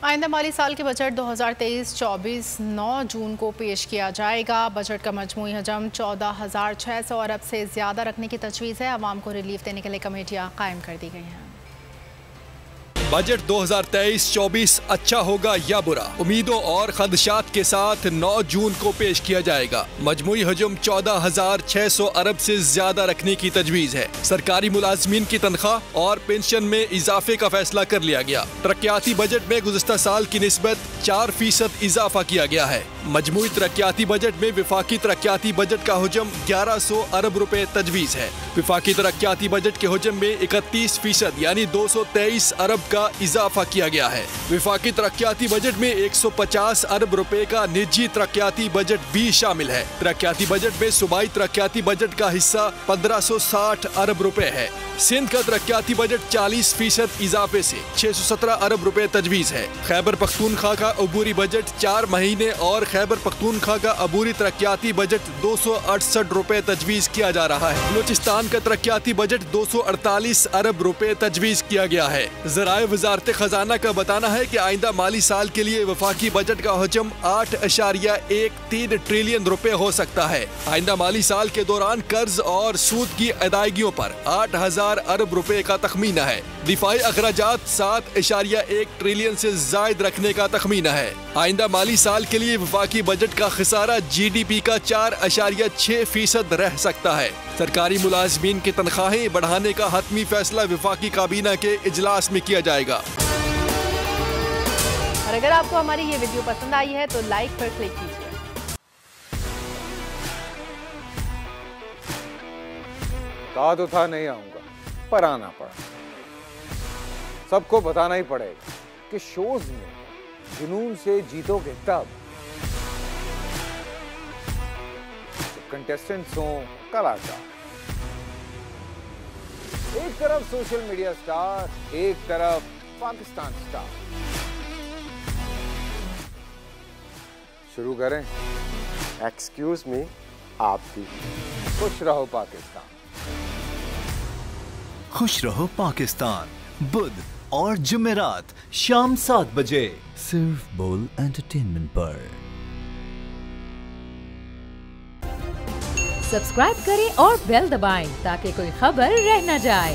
आइंदा माली साल के बजट 2023-24 9 जून को पेश किया जाएगा। बजट का मजमूई हजम 14,600 अरब से ज़्यादा रखने की तजवीज़ है। आवाम को रिलीफ देने के लिए कमेटियाँ कायम कर दी गई हैं। बजट 2023-24 अच्छा होगा या बुरा, उम्मीदों और खदशात के साथ 9 जून को पेश किया जाएगा। मजमूई हजम 14,600 अरब से ज्यादा रखने की तजवीज है। सरकारी मुलाजमीन की तनख्वाह और पेंशन में इजाफे का फैसला कर लिया गया। तरक्याती बजट में गुज़िश्ता साल की निस्बत 4% इजाफा किया गया है। मजमूई तरक्याती बजट में विफाकी तरक्याती बजट का हजम 1100 अरब रुपए तजवीज है। विफाकी तरक्याती बजट के हजम में 31% यानी 223 अरब का इजाफा किया गया है। विफाकी तरक्याती बजट में 150 अरब रुपए का निजी तरक्याती बजट भी शामिल है। तरक्याती बजट में सूबाई तरक्याती बजट का हिस्सा 1560 अरब रुपए है। सिंध का तरक्याती बजट 40% इजाफे से 617 अरब रुपए तजवीज है। खैबर पख्तूनख्वा का अबूरी बजट 4 महीने और खैबर पख्तूनख्वा का अबूरी तरक्याती बजट 268 रुपए तजवीज किया जा रहा है। बलूचिस्तान का तरक्याती बजट 248 अरब रुपए तजवीज किया गया है। ज़राए वज़ारत खजाना का बताना है कि आइंदा माली साल के लिए वफाकी बजट का हजम 8.13 ट्रिलियन रुपए हो सकता है। आइंदा माली साल के दौरान कर्ज और सूद की अदायगियों पर 8,000 अरब रुपए का तखमीना है। दिफाई अखराजात 7.1 ट्रिलियन से जायद रखने का तखमीना है। आइंदा माली साल के लिए वफाकी बजट का खसारा GDP का 4.6% रह सकता है। सरकारी मुलाजमीन की तनख्वाहें बढ़ाने का हतमी फैसला वफाकी काबीना के इजलास में किया जाएगा। और अगर आपको हमारी ये वीडियो पसंद आई है तो लाइक पर क्लिक कीजिए। कहा तो था नहीं आऊंगा, पर आना पड़ा। सबको बताना ही पड़ेगा कि शोज में जुनून से जीतोगे तब कंटेस्टेंट्स हों कलाकार। एक तरफ सोशल मीडिया स्टार, एक तरफ पाकिस्तान स्टार। शुरू करें? एक्सक्यूज मी, आप भी। खुश रहो पाकिस्तान। खुश रहो पाकिस्तान, बुध और जुमेरात शाम 7 बजे सिर्फ बोल एंटरटेनमेंट पर। सब्सक्राइब करें और बेल दबाएं ताकि कोई खबर रह न जाए।